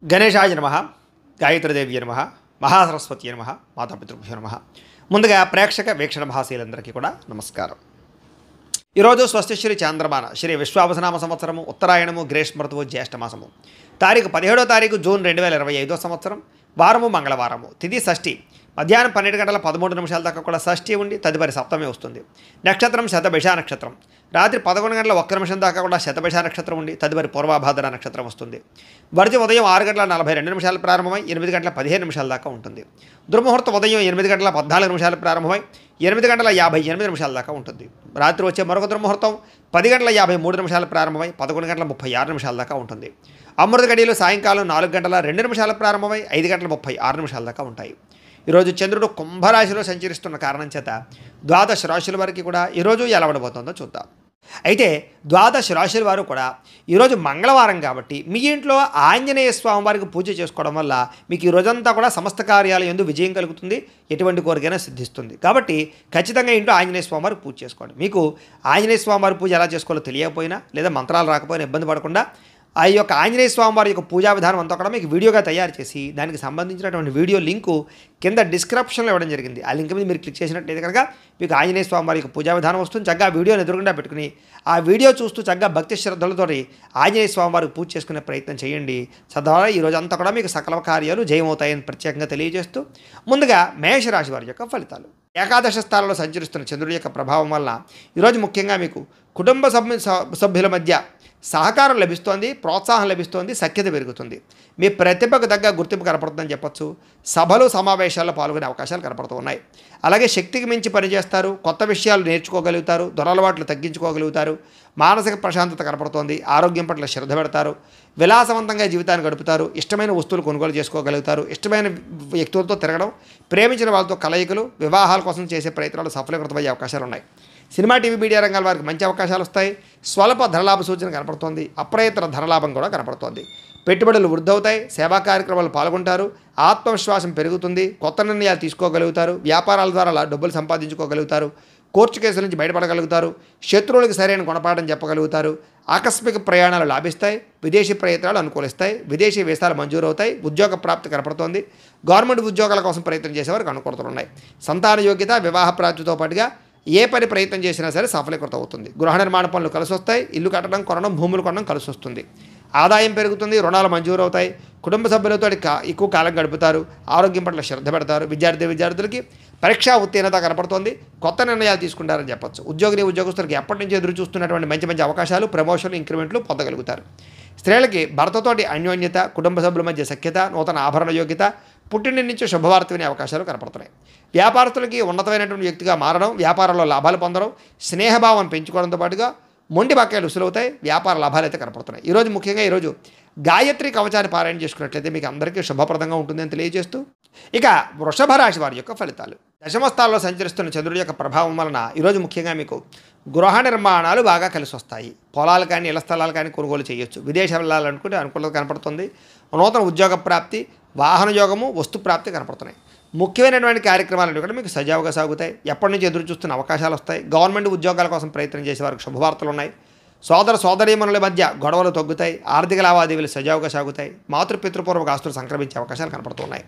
గణేశాయ నమః, గాయత్రీదేవి నమః, మహాసరస్వతి నమః, మాతాపితృభ్యో నమః. ముందుగా ప్రేక్షక వీక్షణ మహాశీలందరికీ కూడా నమస్కారం. ఈరోజు స్వస్తిశ్రీ చాంద్రమాన శ్రీ విశ్వావసనామ సంవత్సరము ఉత్తరాయణము గ్రీష్మ ఋతువు జ్యేష్ఠమాసము తారీఖు 17వ తారీఖు జూన్ 2025 సంవత్సరం వారము మంగళవారము తిథి షష్ఠి మధ్యాహ్నం 12 గంటల 13 నిమిషాల దాకా కూడా షష్ఠి ఉండి తదుపరి సప్తమి వస్తుంది. నక్షత్రం శతభిష నక్షత్రం. రాత్రి 11 గంటల 1 నిమిషం దాకా కూడా శతభిష నక్షత్రం ఉండి తదుపరి పూర్వభాద్ర నక్షత్రం వస్తుంది. వర్జి ఉదయం 6 గంటల 42 నిమిషాలు ప్రారంభమై 8 గంటల 15 నిమిషాల దాకా ఉంటుంది. దుర్ముహూర్తం ఉదయం 8 గంటల 14 నిమిషాలు ప్రారంభమై 8 గంటల 58 నిమిషాల దాకా ఉంటుంది. రాత్రి వచ్చే మరొక దుర్ముహూర్తం 10 గంటల 53 నిమిషాలు ప్రారంభమై 11 గంటల 36 నిమిషాల దాకా ఉంటుంది. అమృత గడియలు సాయంకాలం 4 గంటల 2 నిమిషాలు ప్రారంభమై 5 గంటల 36 నిమిషాల దాకా ఉంటాయి. ఈరోజు చంద్రుడు కుంభరాశిలో సంచరిస్తున్న కారణం చేత ద్వాదశ రాశుల వారికి కూడా ఈరోజు ఎలా ఉండబోతుందో చూద్దాం. అయితే ద్వాదశ రాశుల వారు కూడా ఈరోజు మంగళవారం కాబట్టి మీ ఇంట్లో ఆంజనేయ స్వామి వారికి పూజ చేసుకోవడం వల్ల మీకు ఈ రోజంతా కూడా సమస్త కార్యాలు యందు విజయం కలుగుతుంది, ఎటువంటి కోరికైనా సిద్ధిస్తుంది. కాబట్టి ఖచ్చితంగా ఇంట్లో ఆంజనేయ స్వామి వారికి పూజ చేసుకోండి. మీకు ఆంజనేయ స్వామి వారి పూజ ఎలా చేసుకోవాలో తెలియకపోయినా లేదా మంత్రాలు రాకపోయినా ఇబ్బంది పడకుండా ఆ యొక్క ఆంజనేయ స్వామి వారి యొక్క పూజా విధానం అంతా కూడా మీకు వీడియోగా తయారు చేసి దానికి సంబంధించినటువంటి వీడియో లింకు కింద డిస్క్రిప్షన్లో ఇవ్వడం జరిగింది. ఆ లింక్ మీద మీరు క్లిక్ చేసినట్లయితే కనుక మీకు ఆంజనేయ స్వామి వారి యొక్క పూజా విధానం వస్తుంది. చక్కగా వీడియోని ఎదురుగుండా పెట్టుకుని ఆ వీడియో చూస్తూ చక్కగా భక్తి శ్రద్ధలతో ఆంజనేయ స్వామి వారికి పూజ చేసుకునే ప్రయత్నం చేయండి. సదారా ఈ రోజు అంతా కూడా మీకు సకల కార్యాలు జయమవుతాయని ప్రత్యేకంగా తెలియజేస్తూ ముందుగా మేషరాశి వారి యొక్క ఫలితాలు. ఏకాదశ స్థానంలో సంచరిస్తున్న చంద్రుడి యొక్క ప్రభావం వల్ల ఈరోజు ముఖ్యంగా మీకు కుటుంబ సభ్యుల మధ్య సహకారం లభిస్తోంది, ప్రోత్సాహం లభిస్తోంది, సఖ్యత పెరుగుతుంది. మీ ప్రతిభకు తగ్గ గుర్తింపు కనపడుతుందని చెప్పొచ్చు. సభలు సమావేశాల్లో పాల్గొనే అవకాశాలు కనపడుతూ ఉన్నాయి. అలాగే శక్తికి మించి పనిచేస్తారు, కొత్త విషయాలు నేర్చుకోగలుగుతారు, దురలవాట్లు తగ్గించుకోగలుగుతారు, మానసిక ప్రశాంతత కనపడుతోంది, ఆరోగ్యం పట్ల శ్రద్ధ పెడతారు, విలాసవంతంగా జీవితాన్ని గడుపుతారు, ఇష్టమైన వస్తువులు కొనుగోలు చేసుకోగలుగుతారు, ఇష్టమైన వ్యక్తులతో తిరగడం, ప్రేమించిన వాళ్ళతో కలయికలు, వివాహాల కోసం చేసే ప్రయత్నాలు సఫలీకృతమయ్యే అవకాశాలు ఉన్నాయి. సినిమా టీవీ మీడియా రంగాల వారికి మంచి అవకాశాలు వస్తాయి. స్వల్ప ధనలాభ సూచన కనపడుతోంది, అప్రయత్న ధనలాభం కూడా కనపడుతోంది. పెట్టుబడులు వృద్ధవుతాయి, సేవా కార్యక్రమాలు పాల్గొంటారు, ఆత్మవిశ్వాసం పెరుగుతుంది, కొత్త నిర్ణయాలు తీసుకోగలుగుతారు, వ్యాపారాల ద్వారా డబ్బులు సంపాదించుకోగలుగుతారు, కోర్టు కేసుల నుంచి బయటపడగలుగుతారు, శత్రువులకు సరైన గుణపాఠం చెప్పగలుగుతారు, ఆకస్మిక ప్రయాణాలు లాభిస్తాయి, విదేశీ ప్రయత్నాలు అనుకూలిస్తాయి, విదేశీ వీసాలు మంజూరు అవుతాయి, ఉద్యోగ ప్రాప్తి కనపడుతోంది, గవర్నమెంట్ ఉద్యోగాల కోసం ప్రయత్నం చేసేవారికి అనుకూలతలు ఉన్నాయి. సంతాన యోగ్యత, వివాహ ప్రాప్తితో పాటుగా ఏ పని ప్రయత్నం చేసినా సరే సఫలీకృతం అవుతుంది. గృహ నిర్మాణ పనులు కలిసి వస్తాయి, ఇల్లు కట్టడం, కొనడం, భూములు కొనడం కలిసి వస్తుంది, ఆదాయం పెరుగుతుంది, రుణాలు మంజూరు అవుతాయి, కుటుంబ సభ్యులతో ఎక్కువ కాలం గడుపుతారు, ఆరోగ్యం పట్ల శ్రద్ధ పెడతారు. విద్యార్థులకి పరీక్షా ఉత్తీర్ణత కనపడుతోంది, కొత్త నిర్ణయాలు తీసుకుంటారని చెప్పొచ్చు. ఉద్యోగస్తులకు ఎప్పటి నుంచి ఎదురు చూస్తున్నటువంటి మంచి అవకాశాలు, ప్రమోషన్లు, ఇంక్రిమెంట్లు పొందగలుగుతారు. స్త్రీలకి భర్తతోటి అన్యోన్యత, కుటుంబ సభ్యుల మధ్య సఖ్యత, నూతన ఆభరణ యోగ్యత, పుట్టిన నుంచి శుభవార్త వినే అవకాశాలు కనపడుతున్నాయి. వ్యాపారస్తులకి ఉన్నతమైనటువంటి వ్యక్తిగా మారడం, వ్యాపారంలో లాభాలు పొందడం, స్నేహభావం పెంచుకోవడంతో పాటుగా మొండి బకాయిలు ఉసులవుతాయి, వ్యాపార లాభాలు అయితే కనపడుతున్నాయి. ఈరోజు ముఖ్యంగా ఈరోజు గాయత్రి కవచాన్ని పారాయణ చేసుకున్నట్లయితే మీకు అందరికీ శుభప్రదంగా ఉంటుందని తెలియజేస్తూ ఇక వృషభ రాశి వారి యొక్క ఫలితాలు. దశమస్థానంలో సంచరిస్తున్న చంద్రుడి యొక్క ప్రభావం వలన ఈరోజు ముఖ్యంగా మీకు గృహ నిర్మాణాలు బాగా కలిసి వస్తాయి. పొలాలు కానీ ఇళ్ల స్థలాలు కానీ కొనుగోలు చేయొచ్చు. విదేశం వెళ్ళాలనుకుంటే అనుకూలత కనపడుతుంది. నూతన ఉద్యోగ ప్రాప్తి, వాహన యోగము, వస్తు ప్రాప్తి కనపడుతున్నాయి. ముఖ్యమైనటువంటి కార్యక్రమాలు కూడా మీకు సజావుగా సాగుతాయి. ఎప్పటి నుంచి ఎదురు చూస్తున్న అవకాశాలు వస్తాయి. గవర్నమెంట్ ఉద్యోగాల కోసం ప్రయత్నం చేసే వారికి శుభవార్తలు ఉన్నాయి. సోదరీమణుల మధ్య గొడవలు తగ్గుతాయి, ఆర్థిక లావాదేవీలు సజావుగా సాగుతాయి, మాతృపితృపూర్వక ఆస్తులు సంక్రమించే అవకాశాలు కనపడుతున్నాయి.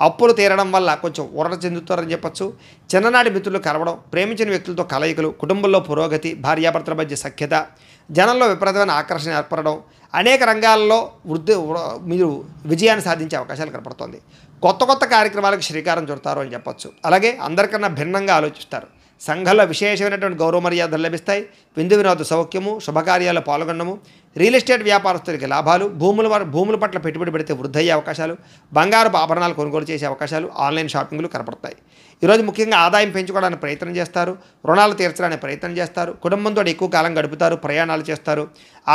అప్పులు తీరడం వల్ల కొంచెం ఊరట చెందుతారని చెప్పొచ్చు. చిన్ననాటి మిత్రులు కలవడం, ప్రేమించిన వ్యక్తులతో కలయికలు, కుటుంబంలో పురోగతి, భార్యాభర్తల మధ్య సఖ్యత, జనంలో విపరీతమైన ఆకర్షణ ఏర్పడడం, అనేక రంగాల్లో మీరు విజయాన్ని సాధించే అవకాశాలు కనపడుతుంది. కొత్త కార్యక్రమాలకు శ్రీకారం చుడతారు అని చెప్పొచ్చు. అలాగే అందరికన్నా భిన్నంగా ఆలోచిస్తారు. సంఘంలో విశేషమైనటువంటి గౌరవ మర్యాదలు లభిస్తాయి. విందు వినోద సౌఖ్యము, శుభకార్యాల్లో పాల్గొనడము, రియల్ ఎస్టేట్ వ్యాపారస్తులకి లాభాలు, భూముల పట్ల పెట్టుబడి పెడితే వృద్ధయ్యే అవకాశాలు, బంగారపు ఆభరణాలు కొనుగోలు చేసే అవకాశాలు, ఆన్లైన్ షాపింగ్లు కనపడతాయి. ఈరోజు ముఖ్యంగా ఆదాయం పెంచుకోవడానికి ప్రయత్నం చేస్తారు, రుణాలు తీర్చడానికి ప్రయత్నం చేస్తారు, కుటుంబంతో ఎక్కువ కాలం గడుపుతారు, ప్రయాణాలు చేస్తారు,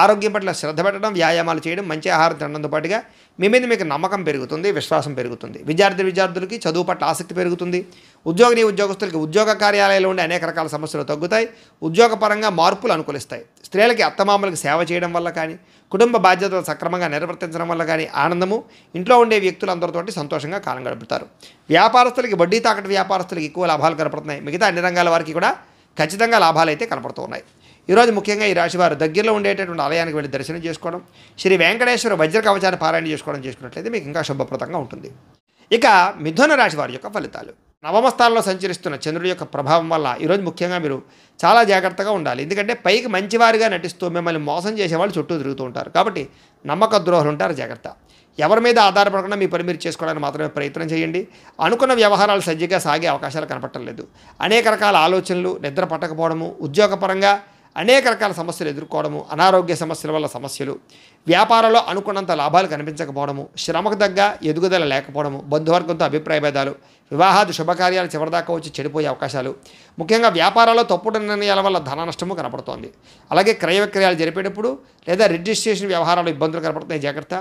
ఆరోగ్యం పట్ల శ్రద్ధ పెట్టడం, వ్యాయామాలు చేయడం, మంచి ఆహారం తినడంతో పాటుగా మీ మీద మీకు నమ్మకం పెరుగుతుంది, విశ్వాసం పెరుగుతుంది. విద్యార్థులకి చదువు పట్ల ఆసక్తి పెరుగుతుంది. ఉద్యోగస్తులకి ఉద్యోగ కార్యాలయాల్లో ఉండే అనేక రకాల సమస్యలు తగ్గుతాయి, ఉద్యోగపరంగా మార్పులు అనుకూలిస్తాయి. స్త్రీలకి అత్తమామలకు సేవ చేయడం వల్ల కానీ, కుటుంబ బాధ్యతలు సక్రమంగా నిర్వర్తించడం వల్ల కానీ ఆనందము, ఇంట్లో ఉండే వ్యక్తులందరితోటి సంతోషంగా కాలం గడుపుతారు. వ్యాపారస్తులకి వడ్డీ తాకట్టు వ్యాపారస్తులకి ఎక్కువ లాభాలు కనపడుతున్నాయి. మిగతా అన్ని రంగాల వారికి కూడా ఖచ్చితంగా లాభాలు అయితే కనపడుతూ ఉన్నాయి. ఈరోజు ముఖ్యంగా ఈ రాశి వారు దగ్గరలో ఉండేటటువంటి ఆలయానికి వెళ్ళి దర్శనం చేసుకోవడం, శ్రీ వెంకటేశ్వర వజ్ర కవచాన్ని పారాయణ చేసుకున్నట్లయితే మీకు ఇంకా శుభప్రదంగా ఉంటుంది. ఇక మిథున రాశి వారి యొక్క ఫలితాలు. నవమ స్థానంలో సంచరిస్తున్న చంద్రుడి యొక్క ప్రభావం వల్ల ఈరోజు ముఖ్యంగా మీరు చాలా జాగ్రత్తగా ఉండాలి. ఎందుకంటే పైకి మంచివారిగా నటిస్తూ మిమ్మల్ని మోసం చేసేవాళ్ళు చుట్టూ తిరుగుతూ ఉంటారు. కాబట్టి నమ్మక ద్రోహులు ఉంటారు, జాగ్రత్త. ఎవరి మీద ఆధారపడకుండా మీ పని మీరు చేసుకోవడానికి మాత్రమే ప్రయత్నం చేయండి. అనుకున్న వ్యవహారాలు సజ్జగా సాగే అవకాశాలు కనపడలేదు. అనేక రకాల ఆలోచనలు, నిద్ర పట్టకపోవడము, ఉద్యోగపరంగా అనేక రకాల సమస్యలు ఎదుర్కోవడము, అనారోగ్య సమస్యల వల్ల సమస్యలు, వ్యాపారంలో అనుకున్నంత లాభాలు కనిపించకపోవడము, శ్రమకు తగ్గ ఎదుగుదల లేకపోవడము, బంధువర్గంతో అభిప్రాయ భేదాలు, వివాహాది శుభకార్యాలు చివరిదాకా వచ్చి చెడిపోయే అవకాశాలు, ముఖ్యంగా వ్యాపారాల్లో తప్పుడు నిర్ణయాల వల్ల ధన నష్టము కనపడుతోంది. అలాగే క్రయ విక్రయాలు జరిపేటప్పుడు లేదా రిజిస్ట్రేషన్ వ్యవహారాలు ఇబ్బందులు కనపడుతున్నాయి, జాగ్రత్త.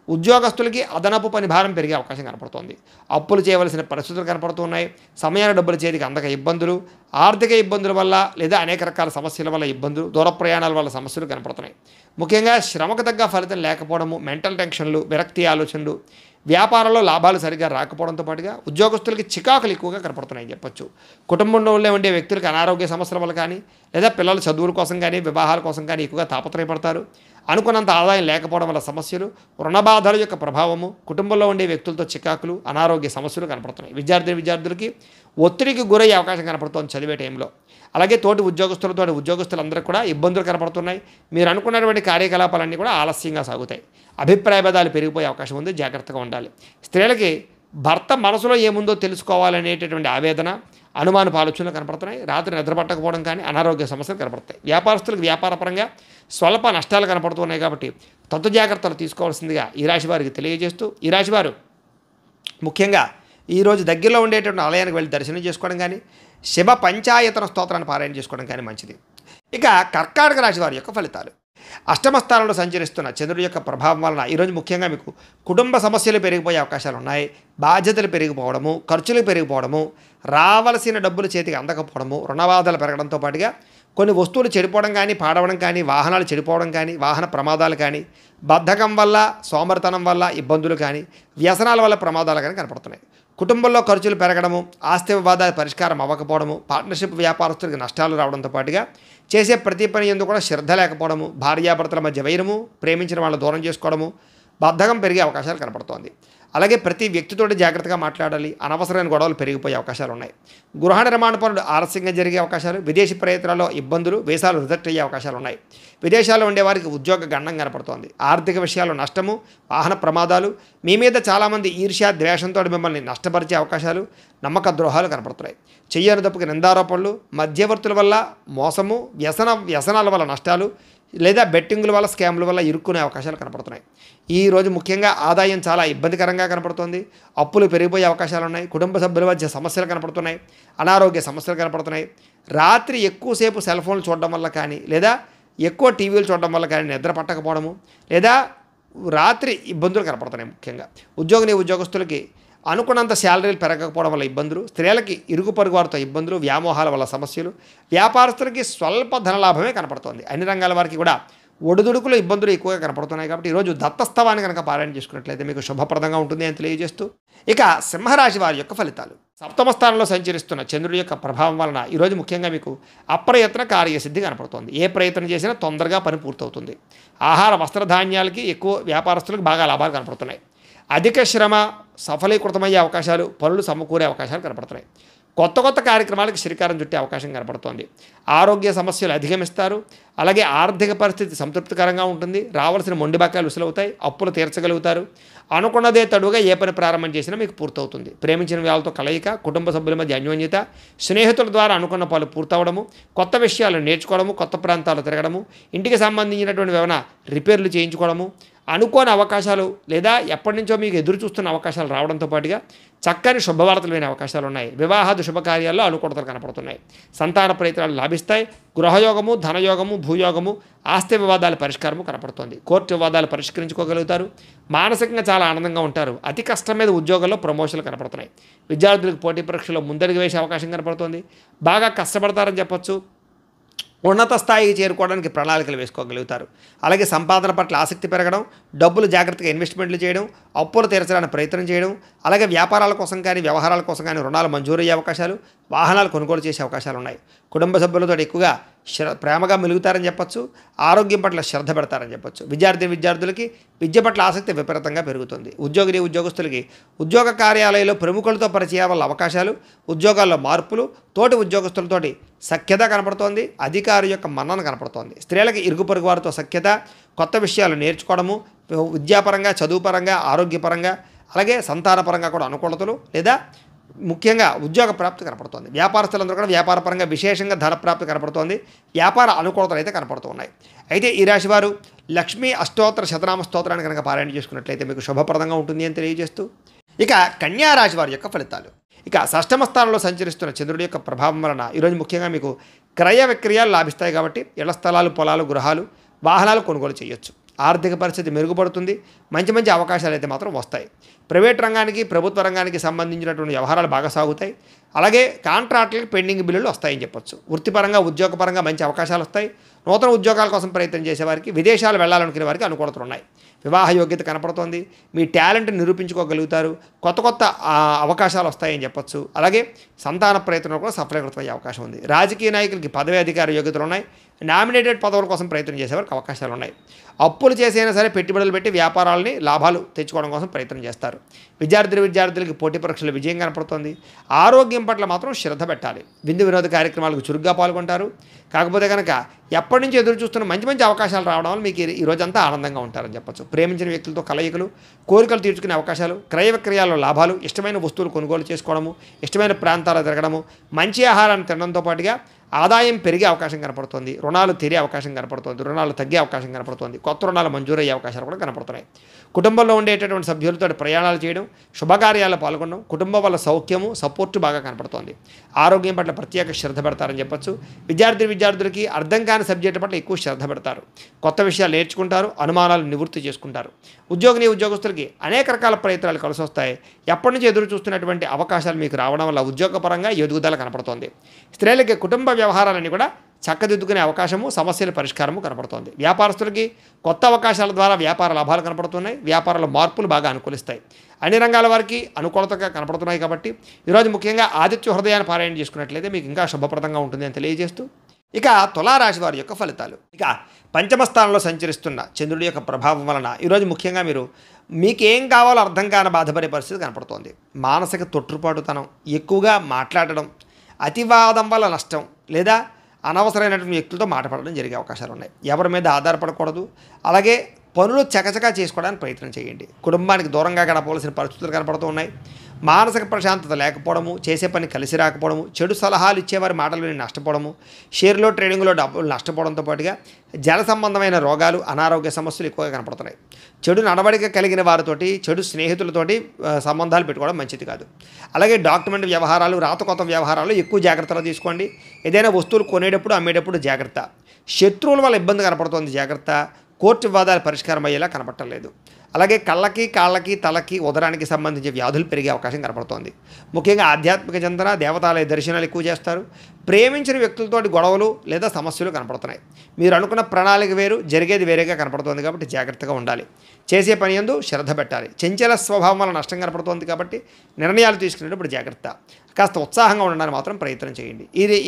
ఉద్యోగస్తులకి అదనపు పని భారం పెరిగే అవకాశం కనపడుతోంది. అప్పులు చేయవలసిన పరిస్థితులు కనపడుతున్నాయి. సమయాన్ని డబ్బులు చేతికి అందక ఇబ్బందులు, ఆర్థిక ఇబ్బందుల వల్ల లేదా అనేక రకాల సమస్యల వల్ల ఇబ్బందులు, దూర ప్రయాణాల వల్ల సమస్యలు కనపడుతున్నాయి. ముఖ్యంగా శ్రమకు తగ్గ ఫలితం లేకపోవడము, మెంటల్ టెన్షన్లు, విరక్తి ఆలోచనలు, వ్యాపారంలో లాభాలు సరిగ్గా రాకపోవడంతో పాటుగా ఉద్యోగస్తులకి చికాకులు ఎక్కువగా కనపడుతున్నాయని చెప్పొచ్చు. కుటుంబంలో ఉండే వ్యక్తులకు అనారోగ్య సమస్యల వల్ల కానీ లేదా పిల్లల చదువుల కోసం కానీ వివాహాల కోసం కానీ ఎక్కువగా తాపత్రయపడతారు. అనుకున్నంత ఆదాయం లేకపోవడం వల్ల సమస్యలు, రుణబాధల యొక్క ప్రభావము, కుటుంబంలో ఉండే వ్యక్తులతో చికాకులు, అనారోగ్య సమస్యలు కనపడుతున్నాయి. విద్యార్థులకి ఒత్తిడికి గురయ్యే అవకాశం కనపడుతోంది చదివే టైంలో. అలాగే తోటి ఉద్యోగస్తులందరికీ కూడా ఇబ్బందులు కనపడుతున్నాయి. మీరు అనుకున్నటువంటి కార్యకలాపాలన్నీ కూడా ఆలస్యంగా సాగుతాయి. అభిప్రాయ భేదాలు పెరిగిపోయే అవకాశం ఉంది, జాగ్రత్తగా ఉండాలి. స్త్రీలకి భర్త మనసులో ఏముందో తెలుసుకోవాలనేటటువంటి ఆవేదన, అనుమానపు ఆలోచనలు కనపడుతున్నాయి. రాత్రి నిద్ర పట్టకపోవడం కానీ అనారోగ్య సమస్యలు కనపడతాయి. వ్యాపారస్తులకు వ్యాపారపరంగా స్వల్ప నష్టాలు కనపడుతున్నాయి. కాబట్టి తొంత జాగ్రత్తలు తీసుకోవాల్సిందిగా ఈ రాశి వారికి తెలియజేస్తూ, ఈ రాశివారు ముఖ్యంగా ఈరోజు దగ్గరలో ఉండేటువంటి ఆలయానికి వెళ్ళి దర్శనం చేసుకోవడం కానీ శివ పంచాయతన స్తోత్రాన్ని పారాయణ చేసుకోవడం కానీ మంచిది. ఇక కర్కాటక రాశి వారి యొక్క ఫలితాలు. అష్టమ స్థానంలో సంచరిస్తున్న చంద్రుడి యొక్క ప్రభావం వలన ఈరోజు ముఖ్యంగా మీకు కుటుంబ సమస్యలు పెరిగిపోయే అవకాశాలు ఉన్నాయి. బాధ్యతలు పెరిగిపోవడము, ఖర్చులు పెరిగిపోవడము, రావలసిన డబ్బులు చేతికి అందకపోవడము, రుణబాధలు పెరగడంతో పాటుగా కొన్ని వస్తువులు చెడిపోవడం కానీ, పాడవడం కానీ, వాహనాలు చెడిపోవడం కానీ, వాహన ప్రమాదాలు కానీ, బద్ధకం వల్ల, సోమరితనం వల్ల ఇబ్బందులు కానీ, వ్యసనాల వల్ల ప్రమాదాలు కానీ కనపడుతున్నాయి. కుటుంబంలో ఖర్చులు పెరగడము, ఆస్తి వివాదాల పరిష్కారం అవ్వకపోవడము, పార్ట్నర్షిప్ వ్యాపారస్తులకు నష్టాలు రావడంతో పాటుగా చేసే ప్రతి పని ఎందుకు కూడా శ్రద్ధ లేకపోవడము, భార్యాభర్తల మధ్య వైరము, ప్రేమించిన వాళ్ళని దూరం చేసుకోవడము, బద్ధకం పెరిగే అవకాశాలు కనపడుతోంది. అలాగే ప్రతి వ్యక్తితో జాగ్రత్తగా మాట్లాడాలి. అనవసరమైన గొడవలు పెరిగిపోయే అవకాశాలు ఉన్నాయి. గృహ నిర్మాణ పనులు ఆలస్యంగా జరిగే అవకాశాలు, విదేశీ ప్రయత్నాల్లో ఇబ్బందులు, వీసాలు రిజెక్ట్ అయ్యే అవకాశాలు ఉన్నాయి. విదేశాల్లో ఉండేవారికి ఉద్యోగ గండం కనపడుతోంది. ఆర్థిక విషయాల్లో నష్టము, వాహన ప్రమాదాలు, మీ మీద చాలామంది ఈర్ష్య ద్వేషంతో మిమ్మల్ని నష్టపరిచే అవకాశాలు, నమ్మక ద్రోహాలు కనపడుతున్నాయి. చెయ్యని తప్పుకి నిందారోపణలు, మధ్యవర్తుల వల్ల మోసము, వ్యసనాల వల్ల నష్టాలు లేదా బెట్టింగుల వల్ల స్కామ్ల వల్ల ఇరుక్కునే అవకాశాలు కనపడుతున్నాయి. ఈరోజు ముఖ్యంగా ఆదాయం చాలా ఇబ్బందికరంగా కనపడుతుంది. అప్పులు పెరిగిపోయే అవకాశాలు ఉన్నాయి. కుటుంబ సభ్యుల మధ్య సమస్యలు కనపడుతున్నాయి. అనారోగ్య సమస్యలు కనపడుతున్నాయి. రాత్రి ఎక్కువసేపు సెల్ ఫోన్లు చూడడం వల్ల కానీ లేదా ఎక్కువ టీవీలు చూడడం వల్ల కానీ నిద్ర పట్టకపోవడము లేదా రాత్రి ఇబ్బందులు కనపడుతున్నాయి. ముఖ్యంగా ఉద్యోగస్తులకి అనుకున్నంత శాలరీలు పెరగకపోవడం వల్ల ఇబ్బందులు, స్త్రీలకి ఇరుగు పొరుగు వారితో ఇబ్బందులు, వ్యామోహాల వల్ల సమస్యలు, వ్యాపారస్తులకి స్వల్ప ధనలాభమే కనపడుతోంది. అన్ని రంగాల వారికి కూడా ఒడిదుడుకులు ఇబ్బందులు ఎక్కువగా కనపడుతున్నాయి. కాబట్టి ఈరోజు దత్తస్తవాన్ని కనుక పారాయణ చేసుకున్నట్లయితే మీకు శుభప్రదంగా ఉంటుంది అని తెలియజేస్తూ, ఇక సింహరాశి వారి యొక్క ఫలితాలు. సప్తమ స్థానంలో సంచరిస్తున్న చంద్రుడి యొక్క ప్రభావం వలన ఈరోజు ముఖ్యంగా మీకు అప్రయత్న కార్యసిద్ధి కనపడుతోంది. ఏ ప్రయత్నం చేసినా తొందరగా పని పూర్తవుతుంది. ఆహార వస్త్రధాన్యాలకి ఎక్కువ వ్యాపారస్తులకు బాగా లాభాలు కనపడుతున్నాయి. అధిక శ్రమ సఫలీకృతమయ్యే అవకాశాలు, పనులు సమకూరే అవకాశాలు కనపడుతున్నాయి. కొత్త కార్యక్రమాలకు శ్రీకారం చుట్టే అవకాశం కనపడుతోంది. ఆరోగ్య సమస్యలు అధిగమిస్తారు. అలాగే ఆర్థిక పరిస్థితి సంతృప్తికరంగా ఉంటుంది. రావాల్సిన మొండి బకాయిలు వసూలవుతాయి. అప్పులు తీర్చగలుగుతారు. అనుకున్నదే తడుగా ఏ పని ప్రారంభం చేసినా మీకు పూర్తవుతుంది. ప్రేమించిన వాళ్ళతో కలయిక, కుటుంబ సభ్యుల మధ్య అన్యోన్యత, స్నేహితుల ద్వారా అనుకున్న పనులు పూర్తవడము, కొత్త విషయాలు నేర్చుకోవడము, కొత్త ప్రాంతాలు తిరగడము, ఇంటికి సంబంధించినటువంటి ఏమైనా రిపేర్లు చేయించుకోవడము, అనుకోని అవకాశాలు లేదా ఎప్పటి నుంచో మీకు ఎదురు చూస్తున్న అవకాశాలు రావడంతో పాటుగా చక్కని శుభవార్తలు వినే అవకాశాలు ఉన్నాయి. వివాహాది శుభకార్యాల్లో అనుకూలతలు కనపడుతున్నాయి. సంతాన ప్రయత్నాలు లాభిస్తాయి. గృహయోగము, ధనయోగము, భూయోగము, ఆస్తి వివాదాల పరిష్కారము కనపడుతుంది. కోర్టు వివాదాలు పరిష్కరించుకోగలుగుతారు. మానసికంగా చాలా ఆనందంగా ఉంటారు. అతి కష్టం మీద ఉద్యోగాల్లో ప్రమోషన్లు కనపడుతున్నాయి. విద్యార్థులకు పోటీ పరీక్షలో ముందడుగు వేసే అవకాశం కనపడుతుంది. బాగా కష్టపడతారని చెప్పొచ్చు. ఉన్నత స్థాయికి చేరుకోవడానికి ప్రణాళికలు వేసుకోగలుగుతారు. అలాగే సంపాదన పట్ల ఆసక్తి పెరగడం, డబ్బులు జాగ్రత్తగా ఇన్వెస్ట్మెంట్లు చేయడం, అప్పులు తీర్చడానికి ప్రయత్నం చేయడం, అలాగే వ్యాపారాల కోసం కానీ వ్యవహారాల కోసం కానీ రుణాలు మంజూరయ్యే అవకాశాలు, వాహనాలు కొనుగోలు చేసే అవకాశాలు ఉన్నాయి. కుటుంబ సభ్యులతో ఎక్కువగా ప్రేమగా మెలుగుతారని చెప్పొచ్చు. ఆరోగ్యం పట్ల శ్రద్ధ పెడతారని చెప్పొచ్చు. విద్యార్థులకి విద్య పట్ల ఆసక్తి విపరీతంగా పెరుగుతుంది. ఉద్యోగస్తులకి ఉద్యోగ కార్యాలయంలో ప్రముఖులతో పరిచయాల వల్ల అవకాశాలు, ఉద్యోగాల్లో మార్పులు, తోటి ఉద్యోగస్తులతోటి సఖ్యత కనపడుతోంది. అధికారి యొక్క మన్నన కనపడుతోంది. స్త్రీలకి ఇరుగు పొరుగు వారితో సఖ్యత, కొత్త విషయాలు నేర్చుకోవడము, విద్యాపరంగా, చదువుపరంగా, ఆరోగ్యపరంగా, అలాగే సంతానపరంగా కూడా అనుకూలతలు లేదా ముఖ్యంగా ఉద్యోగ ప్రాప్తి కనపడుతోంది. వ్యాపారస్తులందరూ కూడా వ్యాపారపరంగా విశేషంగా ధన ప్రాప్తి కనపడుతోంది. వ్యాపార అనుకూలతలు అయితే కనపడుతూ ఉన్నాయి. అయితే ఈ రాశి వారు లక్ష్మీ అష్టోత్తర శతనామ స్తోత్రాన్ని కనుక పారాయణ చేసుకున్నట్లయితే మీకు శుభప్రదంగా ఉంటుంది అని తెలియజేస్తూ, ఇక కన్యా రాశి వారి యొక్క ఫలితాలు. ఇక షష్టమ స్థానంలో సంచరిస్తున్న చంద్రుడి యొక్క ప్రభావం వలన ఈరోజు ముఖ్యంగా మీకు క్రయ విక్రయాలు లాభిస్తాయి. కాబట్టి ఇళ్ల స్థలాలు, పొలాలు, గృహాలు, వాహనాలు కొనుగోలు చేయొచ్చు. ఆర్థిక పరిస్థితి మెరుగుపడుతుంది. మంచి అవకాశాలు అయితే మాత్రం వస్తాయి. ప్రైవేట్ రంగానికి, ప్రభుత్వ రంగానికి సంబంధించినటువంటి వ్యవహారాలు బాగా సాగుతాయి. అలాగే కాంట్రాక్టులకు పెండింగ్ బిల్లులు వస్తాయని చెప్పొచ్చు. వృత్తిపరంగా, ఉద్యోగపరంగా మంచి అవకాశాలు వస్తాయి. నూతన ఉద్యోగాల కోసం ప్రయత్నం చేసేవారికి, విదేశాలు వెళ్ళాలనుకునే వారికి అనుకూలతలు ఉన్నాయి. వివాహ యోగ్యత కనపడుతోంది. మీ టాలెంట్ని నిరూపించుకోగలుగుతారు. కొత్త అవకాశాలు వస్తాయని చెప్పొచ్చు. అలాగే సంతాన ప్రయత్నంలో కూడా సఫలీకృతమయ్యే అవకాశం ఉంది. రాజకీయ నాయకులకి పదవి అధికార యోగ్యతలు ఉన్నాయి. నామినేటెడ్ పదవుల కోసం ప్రయత్నం చేసేవారికి అవకాశాలు ఉన్నాయి. అప్పులు చేసైనా సరే పెట్టుబడులు పెట్టి వ్యాపారాలని లాభాలు తెచ్చుకోవడం కోసం ప్రయత్నం చేస్తారు. విద్యార్థులకి పోటీ పరీక్షలు విజయం కనపడుతుంది. ఆరోగ్యం పట్ల మాత్రం శ్రద్ధ పెట్టాలి. విందు వినోద కార్యక్రమాలకు చురుగ్గా పాల్గొంటారు. కాకపోతే కనుక ఎప్పటి నుంచి ఎదురు చూస్తున్న మంచి అవకాశాలు రావడం వల్ల మీకు ఈ రోజంతా ఆనందంగా ఉంటారని చెప్పొచ్చు. ప్రేమించిన వ్యక్తులతో కలయికలు, కోరికలు తీర్చుకునే అవకాశాలు, క్రయ విక్రయాల్లో లాభాలు, ఇష్టమైన వస్తువులు కొనుగోలు చేసుకోవడము, ఇష్టమైన ప్రాంతాలు తిరగడము, మంచి ఆహారాన్ని తినడంతో పాటుగా ఆదాయం పెరిగే అవకాశం కనపడుతుంది. రుణాలు తీరే అవకాశం కనపడుతుంది. రుణాలు తగ్గే అవకాశం కనపడుతుంది. కొత్త రుణాలు మంజూరయ్యే అవకాశాలు కూడా కనపడుతున్నాయి. కుటుంబంలో ఉండేటటువంటి సభ్యులతో ప్రయాణాలు చేయడం, శుభకార్యాల్లో పాల్గొనడం, కుటుంబం వల్ల సౌఖ్యము, సపోర్టు బాగా కనపడుతోంది. ఆరోగ్యం పట్ల ప్రత్యేక శ్రద్ధ పెడతారని చెప్పొచ్చు. విద్యార్థులకి అర్థం కాని సబ్జెక్టు పట్ల ఎక్కువ శ్రద్ధ పెడతారు. కొత్త విషయాలు నేర్చుకుంటారు. అనుమానాలు నివృత్తి చేసుకుంటారు. ఉద్యోగస్తులకి అనేక రకాల ప్రయత్నాలు కలిసి వస్తాయి. ఎప్పటి నుంచి ఎదురు చూస్తున్నటువంటి అవకాశాలు మీకు రావడం వల్ల ఉద్యోగపరంగా ఎదుగుదల కనపడుతోంది. స్త్రీలకి కుటుంబ వ్యవహారాలన్నీ కూడా చక్కదిద్దుకునే అవకాశము, సమస్యల పరిష్కారము కనపడుతోంది. వ్యాపారస్తులకి కొత్త అవకాశాల ద్వారా వ్యాపార లాభాలు కనపడుతున్నాయి. వ్యాపారాల మార్పులు బాగా అనుకూలిస్తాయి. అన్ని రంగాల వారికి అనుకూలతగా కనపడుతున్నాయి. కాబట్టి ఈరోజు ముఖ్యంగా ఆదిత్య హృదయాన్ని పారాయణ చేసుకున్నట్లయితే మీకు ఇంకా శుభప్రదంగా ఉంటుంది అని తెలియజేస్తూ, ఇక తులారాశి వారి యొక్క ఫలితాలు. ఇక పంచమ స్థానంలో సంచరిస్తున్న చంద్రుడి యొక్క ప్రభావం వలన ఈరోజు ముఖ్యంగా మీకేం కావాలో అర్థం కాని బాధపడే పరిస్థితి కనపడుతోంది. మానసిక తొట్టుపాటుతనం, ఎక్కువగా మాట్లాడడం, అతివాదం వల్ల నష్టం లేదా అనవసరమైనటువంటి వ్యక్తులతో మాట్లాడడం జరిగే అవకాశాలు ఉన్నాయి. ఎవరి మీద ఆధారపడకూడదు. అలాగే పనులు చకచకా చేసుకోవడానికి ప్రయత్నం చేయండి. కుటుంబానికి దూరంగా గడపవలసిన పరిస్థితులు కనపడుతూ ఉన్నాయి. మానసిక ప్రశాంతత లేకపోవడము, చేసే పని కలిసి రాకపోవడము, చెడు సలహాలు ఇచ్చేవారి మాటలు విని నష్టపోవడము, షేర్లో ట్రేడింగ్లో డబ్బులు నష్టపోవడంతో పాటుగా జల సంబంధమైన రోగాలు, అనారోగ్య సమస్యలు ఎక్కువగా కనపడుతున్నాయి. చెడు నడవడిక కలిగిన వారితోటి, చెడు స్నేహితులతోటి సంబంధాలు పెట్టుకోవడం మంచిది కాదు. అలాగే డాక్యుమెంట్ వ్యవహారాలు, రాతకొత్త వ్యవహారాలు ఎక్కువ జాగ్రత్తలు తీసుకోండి. ఏదైనా వస్తువులు కొనేటప్పుడు, అమ్మేటప్పుడు జాగ్రత్త. శత్రువుల వల్ల ఇబ్బంది కనపడుతోంది, జాగ్రత్త. కోర్టు వివాదాలు పరిష్కారం అయ్యేలా కనపడలేదు. అలాగే కళ్ళకి, కాళ్ళకి, తలకి, ఉదరానికి సంబంధించి వ్యాధులు పెరిగే అవకాశం కనపడుతోంది. ముఖ్యంగా ఆధ్యాత్మిక చింతన, దేవతాలయ దర్శనాలు ఎక్కువ చేస్తారు. ప్రేమించిన వ్యక్తులతోటి గొడవలు లేదా సమస్యలు కనపడుతున్నాయి. మీరు అనుకున్న ప్రణాళిక వేరు, జరిగేది వేరేగా కనపడుతోంది. కాబట్టి జాగ్రత్తగా ఉండాలి. చేసే పని యందు శ్రద్ధ పెట్టాలి. చంచల స్వభావం వల్ల నష్టం కనపడుతోంది. కాబట్టి నిర్ణయాలు తీసుకునేటప్పుడు జాగ్రత్త. కాస్త ఉత్సాహంగా ఉండడానికి మాత్రం ప్రయత్నం చేయండి.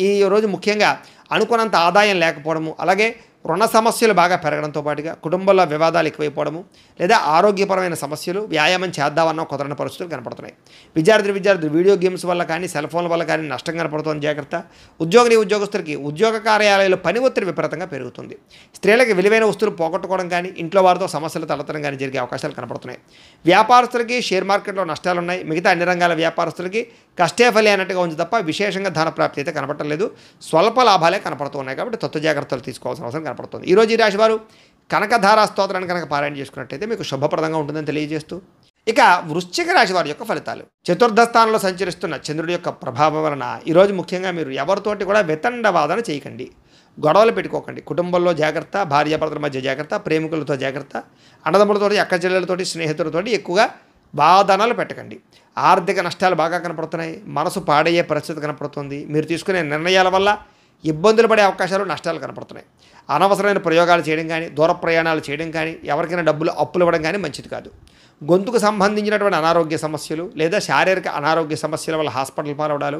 ఈ రోజు ముఖ్యంగా అనుకున్నంత ఆదాయం లేకపోవడము, అలాగే రుణ సమస్యలు బాగా పెరగడంతో పాటుగా కుటుంబంలో వివాదాలు ఎక్కువైపోవడము లేదా ఆరోగ్యపరమైన సమస్యలు, వ్యాయామం చేద్దామన్న కుదరని పరిస్థితులు కనపడుతున్నాయి. విద్యార్థులు వీడియో గేమ్స్ వల్ల కానీ, సెల్ ఫోన్ల వల్ల కానీ నష్టం కనపడుతుంది, జాగ్రత్త. ఉద్యోగస్తులకి ఉద్యోగ కార్యాలయాల్లో పని ఒత్తిడి విపరీతంగా పెరుగుతుంది. స్త్రీలకి విలువైన వస్తువులు పోగొట్టుకోవడం కానీ, ఇంట్లో వారితో సమస్యలు తలెత్తడం కానీ జరిగే అవకాశాలు కనపడుతున్నాయి. వ్యాపారస్తులకి షేర్ మార్కెట్లో నష్టాలు ఉన్నాయి. మిగతా అన్ని రంగాల వ్యాపారస్తులకి కష్టే ఫలి అన్నట్టుగా ఉంది తప్ప విశేషంగా ధన ప్రాప్తి అయితే కనపడలేదు. స్వల్ప లాభాలే కనపడుతున్నాయి. కాబట్టి తత్వ జాగ్రత్తలు తీసుకోవాల్సిన అవసరం కనపడుతుంది. ఈరోజు ఈ రాశి వారు కనకధారా స్తోత్రాన్ని కనుక పారాయణ చేసుకున్నట్టయితే మీకు శుభప్రదంగా ఉంటుందని తెలియజేస్తూ, ఇక వృశ్చిక రాశి వారి యొక్క ఫలితాలు. చతుర్థ స్థానంలో సంచరిస్తున్న చంద్రుడి యొక్క ప్రభావం వలన ఈరోజు ముఖ్యంగా మీరు ఎవరితోటి కూడా వితండవాదన చేయకండి. గొడవలు పెట్టుకోకండి. కుటుంబంలో జాగ్రత్త, భార్యాభర్తల మధ్య జాగ్రత్త, ప్రేమికులతో జాగ్రత్త, అన్నదమ్ములతోటి, అక్కచెల్లెలతోటి, స్నేహితులతోటి ఎక్కువగా వాదనలు పెట్టకండి. ఆర్థిక నష్టాలు బాగా కనపడుతున్నాయి. మనసు పాడయ్యే పరిస్థితి కనపడుతుంది. మీరు తీసుకునే నిర్ణయాల వల్ల ఇబ్బందులు పడే అవకాశాలు, నష్టాలు కనపడుతున్నాయి. అనవసరమైన ప్రయోగాలు చేయడం కానీ, దూర ప్రయాణాలు చేయడం కానీ, ఎవరికైనా డబ్బులు అప్పులు ఇవ్వడం కానీ మంచిది కాదు. గొంతుకు సంబంధించినటువంటి అనారోగ్య సమస్యలు లేదా శారీరక అనారోగ్య సమస్యల వల్ల హాస్పిటల్ పాలవడాలు,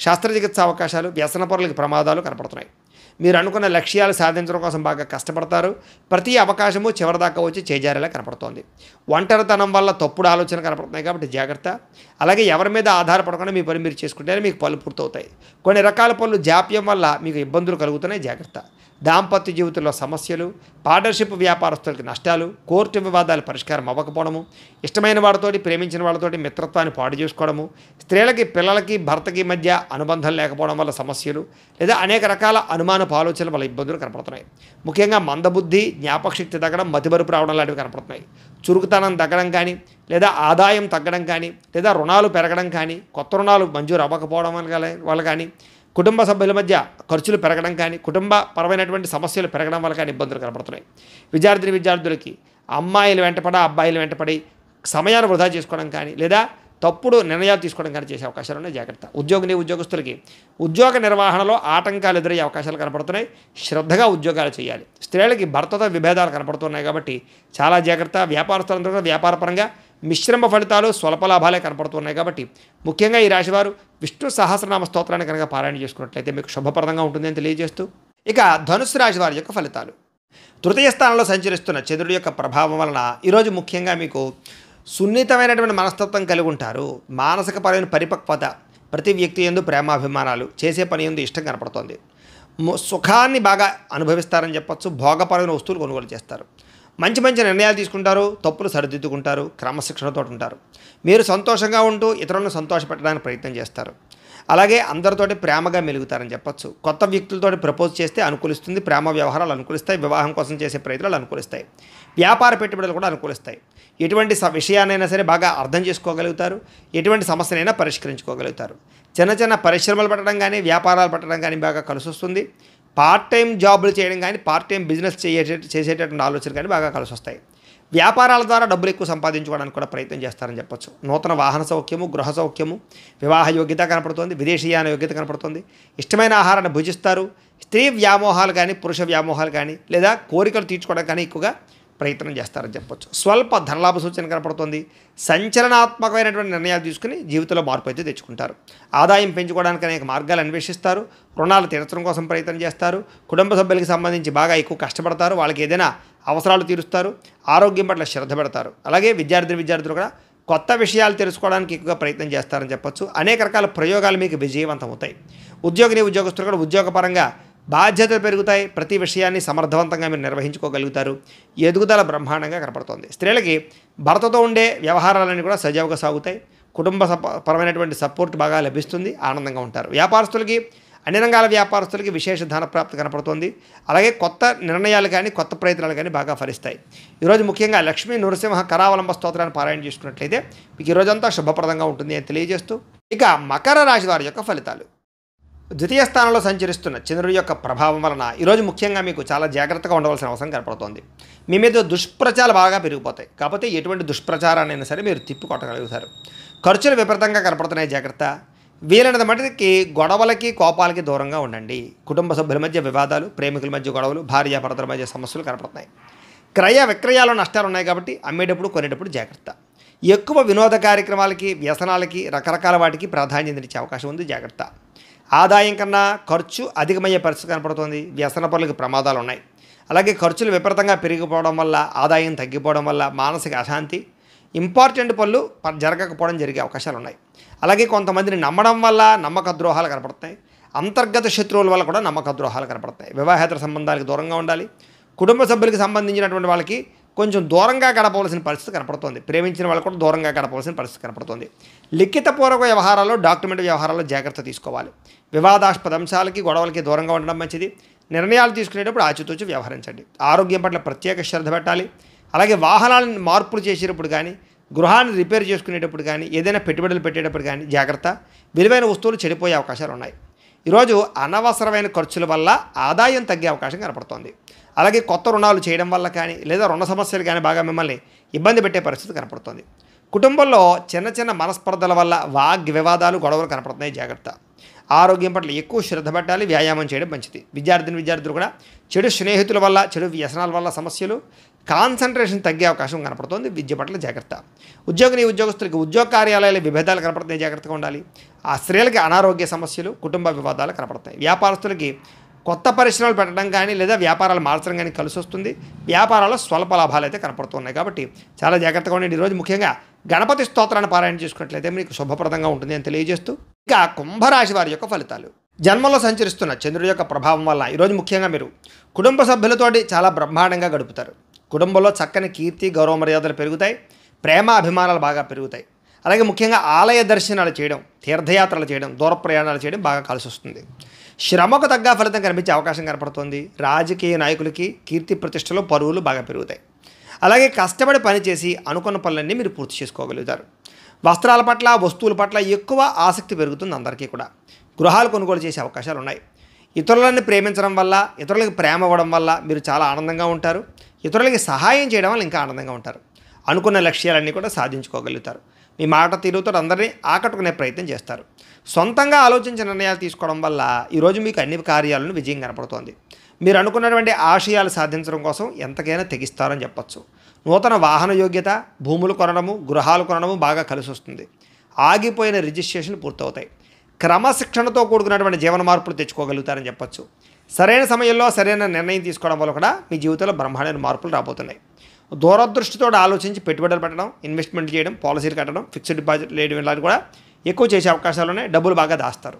శస్త్రచికిత్స అవకాశాలు, వ్యసనపరులకి ప్రమాదాలు కనపడుతున్నాయి. మీరు అనుకున్న లక్ష్యాలు సాధించడం కోసం బాగా కష్టపడతారు. ప్రతి అవకాశము చివరిదాకా వచ్చి చేజారేలా కనపడుతోంది. ఒంటరితనం వల్ల తప్పుడు ఆలోచన కనపడుతున్నాయి కాబట్టి జాగ్రత్త. అలాగే ఎవరి మీద ఆధారపడకుండా మీ పని మీరు చేసుకుంటేనే మీకు పనులు పూర్తవుతాయి. కొన్ని రకాల పనులు జాప్యం వల్ల మీకు ఇబ్బందులు కలుగుతున్నాయి, జాగ్రత్త. దాంపత్య జీవితంలో సమస్యలు, పార్ట్నర్షిప్ వ్యాపారస్తులకి నష్టాలు, కోర్టు వివాదాలు పరిష్కారం అవ్వకపోవడము, ఇష్టమైన వాళ్ళతోటి ప్రేమించిన వాళ్ళతోటి మిత్రత్వాన్ని పాడు చేసుకోవడము, స్త్రీలకి పిల్లలకి భర్తకి మధ్య అనుబంధం లేకపోవడం వల్ల సమస్యలు, లేదా అనేక రకాల అనుమానపు ఆలోచనల వల్ల ఇబ్బందులు కనపడుతున్నాయి. ముఖ్యంగా మందబుద్ధి, జ్ఞాపకశక్తి తగ్గడం, మతిమరుపు రావడం లాంటివి కనపడుతున్నాయి. చురుకుతనం తగ్గడం కానీ, లేదా ఆదాయం తగ్గడం కానీ, లేదా రుణాలు పెరగడం కానీ, కొత్త రుణాలు మంజూరు అవ్వకపోవడం వల్ల కానీ, కుటుంబ సభ్యుల మధ్య ఖర్చులు పెరగడం కానీ, కుటుంబ పరమైనటువంటి సమస్యలు పెరగడం వల్ల కానీ ఇబ్బందులు కనపడుతున్నాయి. విద్యార్థులకి అమ్మాయిలు వెంటపడి అబ్బాయిలు వెంటపడి సమయాన్ని వృధా చేసుకోవడం కానీ, లేదా తప్పుడు నిర్ణయాలు తీసుకోవడం కానీ చేసే అవకాశాలు ఉన్నాయి, జాగ్రత్త. ఉద్యోగస్తులకి ఉద్యోగ నిర్వహణలో ఆటంకాలు ఎదురయ్యే అవకాశాలు కనపడుతున్నాయి, శ్రద్ధగా ఉద్యోగాలు చేయాలి. స్త్రీలకి భర్తతో విభేదాలు కనపడుతున్నాయి కాబట్టి చాలా జాగ్రత్త. వ్యాపారస్తులందరూ కూడా వ్యాపారపరంగా మిశ్రమ ఫలితాలు, స్వల్ప లాభాలే కనపడుతున్నాయి కాబట్టి ముఖ్యంగా ఈ రాశివారు విష్ణు సహస్రనామ స్తోత్రాన్ని కనుక పారాయణ చేసుకున్నట్లయితే మీకు శుభప్రదంగా ఉంటుందని తెలియజేస్తూ, ఇక ధనుస్సు రాశి వారి యొక్క ఫలితాలు. తృతీయ స్థానంలో సంచరిస్తున్న చంద్రుడి యొక్క ప్రభావం వలన ఈరోజు ముఖ్యంగా మీకు సున్నితమైనటువంటి మనస్తత్వం కలిగి ఉంటారు. మానసికపరమైన పరిపక్వత, ప్రతి వ్యక్తి యందు ప్రేమాభిమానాలు, చేసే పని యందు ఇష్టం కనపడుతోంది. సుఖాన్ని బాగా అనుభవిస్తారని చెప్పచ్చు. భోగపరమైన వస్తువులు కొనుగోలు చేస్తారు. మంచి నిర్ణయాలు తీసుకుంటారు, తప్పులు సరిదిద్దుకుంటారు, క్రమశిక్షణతో ఉంటారు. మీరు సంతోషంగా ఉంటూ ఇతరులను సంతోషపెట్టడానికి ప్రయత్నం చేస్తారు. అలాగే అందరితోటి ప్రేమగా మెలుగుతారని చెప్పచ్చు. కొత్త వ్యక్తులతోటి ప్రపోజ్ చేస్తే అనుకూలిస్తుంది, ప్రేమ వ్యవహారాలు అనుకూలిస్తాయి, వివాహం కోసం చేసే ప్రయత్నాలు అనుకూలిస్తాయి, వ్యాపార పెట్టుబడులు కూడా అనుకూలిస్తాయి. ఎటువంటి విషయాన్నైనా సరే బాగా అర్థం చేసుకోగలుగుతారు, ఎటువంటి సమస్యనైనా పరిష్కరించుకోగలుగుతారు. చిన్న పరిశ్రమలు పెట్టడం కానీ, వ్యాపారాలు పెట్టడం కానీ బాగా కలిసి వస్తుంది. పార్ట్ టైం జాబులు చేయడం కానీ, పార్ట్ టైం బిజినెస్ చేసేటటువంటి ఆలోచనలు కానీ బాగా కలిసి వస్తాయి. వ్యాపారాల ద్వారా డబ్బులు ఎక్కువ సంపాదించుకోవడానికి కూడా ప్రయత్నం చేస్తారని చెప్పొచ్చు. నూతన వాహన సౌఖ్యము, గృహ సౌఖ్యము, వివాహ యోగ్యత కనపడుతుంది, విదేశీయాన యోగ్యత కనపడుతుంది. ఇష్టమైన ఆహారాన్ని భుజిస్తారు. స్త్రీ వ్యామోహాలు కానీ, పురుష వ్యామోహాలు కానీ, లేదా కోరికలు తీర్చుకోవడం కానీ ఎక్కువగా ప్రయత్నం చేస్తారని చెప్పొచ్చు. స్వల్ప ధనలాభ సూచన కనపడుతుంది. సంచలనాత్మకమైనటువంటి నిర్ణయాలు తీసుకుని జీవితంలో మార్పు అయితే తెచ్చుకుంటారు. ఆదాయం పెంచుకోవడానికి అనేక మార్గాలు అన్వేషిస్తారు. రుణాలు తీర్చడం కోసం ప్రయత్నం చేస్తారు. కుటుంబ సభ్యులకి సంబంధించి బాగా ఎక్కువ కష్టపడతారు. వాళ్ళకి ఏదైనా అవసరాలు తీరుస్తారు. ఆరోగ్యం పట్ల శ్రద్ధ పెడతారు. అలాగే విద్యార్థులు కూడా కొత్త విషయాలు తెలుసుకోవడానికి ఎక్కువగా ప్రయత్నం చేస్తారని చెప్పొచ్చు. అనేక రకాల ప్రయోగాలు మీకు విజయవంతం అవుతాయి. ఉద్యోగస్తులు కూడా ఉద్యోగపరంగా బాధ్యతలు పెరుగుతాయి. ప్రతి విషయాన్ని సమర్థవంతంగా మీరు నిర్వహించుకోగలుగుతారు. ఎదుగుదల బ్రహ్మాండంగా కనపడుతుంది. స్త్రీలకి భర్తతో ఉండే వ్యవహారాలన్నీ కూడా సజావుగా సాగుతాయి. కుటుంబ పరమైనటువంటి సపోర్ట్ బాగా లభిస్తుంది. ఆనందంగా ఉంటారు. వ్యాపారస్తులకి, అన్ని రంగాల వ్యాపారస్తులకి విశేష ధన ప్రాప్తి కనపడుతుంది. అలాగే కొత్త నిర్ణయాలు కానీ, కొత్త ప్రయత్నాలు కానీ బాగా ఫలిస్తాయి. ఈరోజు ముఖ్యంగా లక్ష్మీ నృసింహ కరావలంబ స్తోత్రాన్ని పారాయణ చేసుకున్నట్లయితే మీకు ఈరోజంతా శుభప్రదంగా ఉంటుంది అని తెలియజేస్తూ, ఇక మకర రాశి వారి యొక్క ఫలితాలు. ద్వితీయ స్థానంలో సంచరిస్తున్న చంద్రుడి యొక్క ప్రభావం వలన ఈరోజు ముఖ్యంగా మీకు చాలా జాగ్రత్తగా ఉండవలసిన అవసరం కనపడుతోంది. మీ మీద దుష్ప్రచారాలు బాగా పెరిగిపోతాయి. కాకపోతే ఎటువంటి దుష్ప్రచారాన్నైనా సరే మీరు తిప్పికొట్టగలుగుతారు. ఖర్చులు విపరీతంగా కనపడుతున్నాయి, జాగ్రత్త. వీలైనంత మటుకి గొడవలకి, కోపాలకి దూరంగా ఉండండి. కుటుంబ సభ్యుల మధ్య వివాదాలు, ప్రేమికుల మధ్య గొడవలు, భార్యాభర్తల మధ్య సమస్యలు కనపడుతున్నాయి. క్రయ విక్రయాల్లో నష్టాలు ఉన్నాయి కాబట్టి అమ్మేటప్పుడు, కొనేటప్పుడు జాగ్రత్త. ఎక్కువ వినోద కార్యక్రమాలకి, వ్యసనాలకి, రకరకాల వాటికి ప్రాధాన్యత ఇచ్చే అవకాశం ఉంది, జాగ్రత్త. ఆదాయం కన్నా ఖర్చు అధికమయ్యే పరిస్థితి కనపడుతుంది. వ్యసన పనులకు ప్రమాదాలు ఉన్నాయి. అలాగే ఖర్చులు విపరీతంగా పెరిగిపోవడం వల్ల, ఆదాయం తగ్గిపోవడం వల్ల మానసిక అశాంతి, ఇంపార్టెంట్ పనులు జరగకపోవడం జరిగే అవకాశాలు ఉన్నాయి. అలాగే కొంతమందిని నమ్మడం వల్ల నమ్మక ద్రోహాలు కనపడుతున్నాయి. అంతర్గత శత్రువుల వల్ల కూడా నమ్మక ద్రోహాలు కనపడుతున్నాయి. వివాహేతర సంబంధాలకు దూరంగా ఉండాలి. కుటుంబ సభ్యులకు సంబంధించినటువంటి వాళ్ళకి కొంచెం దూరంగా గడపవలసిన పరిస్థితి కనపడుతుంది. ప్రేమించిన వాళ్ళు కూడా దూరంగా గడపవలసిన పరిస్థితి కనపడుతుంది. లిఖితపూర్వక వ్యవహారాల్లో, డాక్యుమెంట్ వ్యవహారాల్లో జాగ్రత్త తీసుకోవాలి. వివాదాస్పద అంశాలకి, గొడవలకి దూరంగా ఉండడం మంచిది. నిర్ణయాలు తీసుకునేటప్పుడు ఆచితూచి వ్యవహరించండి. ఆరోగ్యం పట్ల ప్రత్యేక శ్రద్ధ పెట్టాలి. అలాగే వాహనాలను మార్పులు చేసేటప్పుడు కానీ, గృహాన్ని రిపేర్ చేసుకునేటప్పుడు కానీ, ఏదైనా పెట్టుబడులు పెట్టేటప్పుడు కానీ జాగ్రత్త. విలువైన వస్తువులు చెడిపోయే అవకాశాలు ఉన్నాయి. ఈరోజు అనవసరమైన ఖర్చుల వల్ల ఆదాయం తగ్గే అవకాశం కనపడుతోంది. అలాగే కొత్త రుణాలు చేయడం వల్ల కానీ, లేదా రుణ సమస్యలు కానీ బాగా మిమ్మల్ని ఇబ్బంది పెట్టే పరిస్థితి కనపడుతుంది. కుటుంబంలో చిన్న మనస్పర్ధల వల్ల వివాదాలు, గొడవలు కనపడుతున్నాయి, జాగ్రత్త. ఆరోగ్యం పట్ల ఎక్కువ శ్రద్ధ పెట్టాలి. వ్యాయామం చేయడం మంచిది. విద్యార్థులు కూడా చెడు స్నేహితుల వల్ల, చెడు వ్యసనాల వల్ల సమస్యలు, కాన్సన్ట్రేషన్ తగ్గే అవకాశం కనపడుతుంది. విద్య పట్ల జాగ్రత్త. ఉద్యోగస్తులకి ఉద్యోగ కార్యాలయాల విభేదాలు కనపడుతున్నాయి, జాగ్రత్తగా ఉండాలి. ఆ స్త్రీలకి అనారోగ్య సమస్యలు, కుటుంబ వివాదాలు కనపడతాయి. వ్యాపారస్తులకి కొత్త పరిశ్రమలు పెట్టడం కానీ లేదా వ్యాపారాలు మార్చడం కానీ కలిసి వస్తుంది. వ్యాపారాల్లో స్వల్ప లాభాలు అయితే కనపడుతున్నాయి. కాబట్టి చాలా జాగ్రత్తగా ఉండండి. ఈరోజు ముఖ్యంగా గణపతి స్తోత్రాన్ని పారాయణ చేసుకున్నట్లయితే మీకు శుభప్రదంగా ఉంటుంది అని తెలియజేస్తూ, ఇక కుంభరాశి వారి యొక్క ఫలితాలు. జన్మలో సంచరిస్తున్న చంద్రుడి యొక్క ప్రభావం వల్ల ఈరోజు ముఖ్యంగా మీరు కుటుంబ సభ్యులతోటి చాలా బ్రహ్మాండంగా గడుపుతారు. కుటుంబంలో చక్కని కీర్తి గౌరవ మర్యాదలు పెరుగుతాయి. ప్రేమ అభిమానాలు బాగా పెరుగుతాయి. అలాగే ముఖ్యంగా ఆలయ దర్శనాలు చేయడం, తీర్థయాత్రలు చేయడం, దూర ప్రయాణాలు చేయడం బాగా కలిసి వస్తుంది. శ్రమకు తగ్గ ఫలితం కనిపించే అవకాశం కనపడుతుంది. రాజకీయ నాయకులకి కీర్తి ప్రతిష్టలు పరువులు బాగా పెరుగుతాయి. అలాగే కష్టపడి పనిచేసి అనుకున్న పనులన్నీ మీరు పూర్తి చేసుకోగలుగుతారు. వస్త్రాల పట్ల వస్తువుల పట్ల ఎక్కువ ఆసక్తి పెరుగుతుంది అందరికీ కూడా. గృహాలు కొనుగోలు చేసే అవకాశాలు ఉన్నాయి. ఇతరులని ప్రేమించడం వల్ల, ఇతరులకి ప్రేమ ఇవ్వడం వల్ల మీరు చాలా ఆనందంగా ఉంటారు. ఇతరులకి సహాయం చేయడం వల్ల ఇంకా ఆనందంగా ఉంటారు. అనుకున్న లక్ష్యాలన్నీ కూడా సాధించుకోగలుగుతారు. మీ మాట తీరుతో అందరినీ ఆకట్టుకునే ప్రయత్నం చేస్తారు. సొంతంగా ఆలోచించిన నిర్ణయాలు తీసుకోవడం వల్ల ఈరోజు మీకు అన్ని కార్యాలను విజయం కనపడుతోంది. మీరు అనుకున్నటువంటి ఆశయాలు సాధించడం కోసం ఎంతకైనా తెగిస్తారని చెప్పచ్చు. నూతన వాహన యోగ్యత, భూములు కొనడము, గృహాలు కొనడము బాగా కలిసి వస్తుంది. ఆగిపోయిన రిజిస్ట్రేషన్లు పూర్తవుతాయి. క్రమశిక్షణతో కూడుకున్నటువంటి జీవన మార్పులు తెచ్చుకోగలుగుతారని చెప్పచ్చు. సరైన సమయంలో సరైన నిర్ణయం తీసుకోవడం వల్ల కూడా మీ జీవితంలో బ్రహ్మాండమైన మార్పులు రాబోతున్నాయి. దూరదృష్టితో ఆలోచించి పెట్టుబడులు పెట్టడం, ఇన్వెస్ట్మెంట్ చేయడం, పాలసీలు కట్టడం, ఫిక్స్డ్ డిపాజిట్ వేయడం ఇలాంటి కూడా ఎక్కువ చేసే అవకాశాలు ఉన్నాయి. డబ్బులు బాగా దాస్తారు.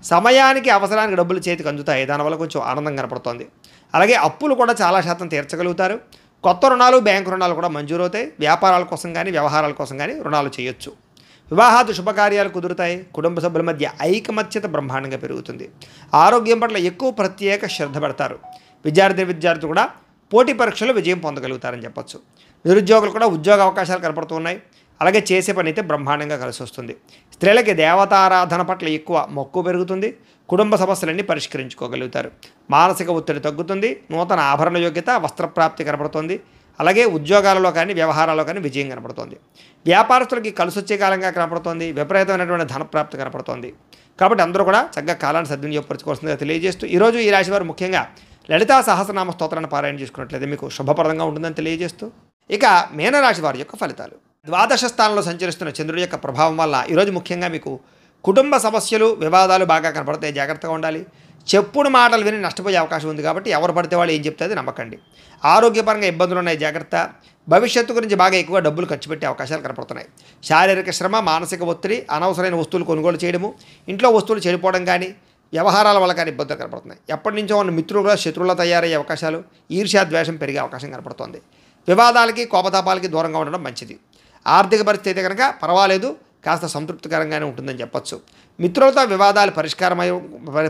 సమయానికి అవసరానికి డబ్బులు చేతికి అందుతాయి. దానివల్ల కొంచెం ఆనందం కనపడుతోంది. అలాగే అప్పులు కూడా చాలా శాతం తీర్చగలుగుతారు. కొత్త రుణాలు, బ్యాంకు రుణాలు కూడా మంజూరవుతాయి. వ్యాపారాల కోసం కానీ వ్యవహారాల కోసం కానీ రుణాలు చేయొచ్చు. వివాహాది శుభకార్యాలు కుదురుతాయి. కుటుంబ సభ్యుల మధ్య ఐకమత్యత బ్రహ్మాండంగా పెరుగుతుంది. ఆరోగ్యం పట్ల ఎక్కువ ప్రత్యేక శ్రద్ధ పెడతారు. విద్యార్థులు కూడా పోటీ పరీక్షలు విజయం పొందగలుగుతారని చెప్పచ్చు. నిరుద్యోగులు కూడా ఉద్యోగ అవకాశాలు కనపడుతున్నాయి. అలాగే చేసే పని అయితే బ్రహ్మాండంగా కలిసి వస్తుంది. స్త్రీలకి దేవతారాధన పట్ల ఎక్కువ మక్కువ పెరుగుతుంది. కుటుంబ సమస్యలన్నీ పరిష్కరించుకోగలుగుతారు. మానసిక ఒత్తిడి తగ్గుతుంది. నూతన ఆభరణ యోగ్యత, వస్త్రప్రాప్తి కనపడుతుంది. అలాగే ఉద్యోగాలలో కానీ వ్యవహారాల్లో కానీ విజయం కనపడుతుంది. వ్యాపారస్తులకి కలిసి వచ్చే కాలంగా కనపడుతుంది. విపరీతమైనటువంటి ధనప్రాప్తి కనపడుతుంది. కాబట్టి అందరూ కూడా చక్కగా కాలాన్ని సద్వినియోగపరచుకోవాల్సిందిగా తెలియజేస్తూ, ఈరోజు ఈ రాశి వారు ముఖ్యంగా లలితా సహస్రనామ స్తోత్రాన్ని పారాయణ చేసుకున్నట్లయితే మీకు శుభప్రదంగా ఉంటుందని తెలియజేస్తూ, ఇక మీనరాశి వారి యొక్క ఫలితాలు. ద్వాదశ స్థానంలో సంచరిస్తున్న చంద్రుడి యొక్క ప్రభావం వల్ల ఈరోజు ముఖ్యంగా మీకు కుటుంబ సమస్యలు, వివాదాలు బాగా కనపడతాయి. జాగ్రత్తగా ఉండాలి. చెప్పుడు మాటలు విని నష్టపోయే అవకాశం ఉంది. కాబట్టి ఎవరు పడితే వాళ్ళు ఏం చెప్తే అది నమ్మకండి. ఆరోగ్యపరంగా ఇబ్బందులు ఉన్నాయి. జాగ్రత్త. భవిష్యత్తు గురించి బాగా ఎక్కువ డబ్బులు ఖర్చు పెట్టే అవకాశాలు కనపడుతున్నాయి. శారీరక శ్రమ, మానసిక ఒత్తిడి, అనవసరమైన వస్తువులు కొనుగోలు చేయడము, ఇంట్లో వస్తువులు చెడిపోవడం కానీ, వ్యవహారాల వల్ల కానీ ఇబ్బందులు కనపడుతున్నాయి. ఎప్పటి నుంచో ఉన్న మిత్రులుగా శత్రువులా తయారయ్యే అవకాశాలు, ఈర్ష్యా ద్వేషం పెరిగే అవకాశం కనపడుతోంది. వివాదాలకి కోపతాపాలకి దూరంగా ఉండడం మంచిది. ఆర్థిక పరిస్థితి అయితే కనుక పర్వాలేదు, కాస్త సంతృప్తికరంగానే ఉంటుందని చెప్పచ్చు. మిత్రులతో వివాదాలు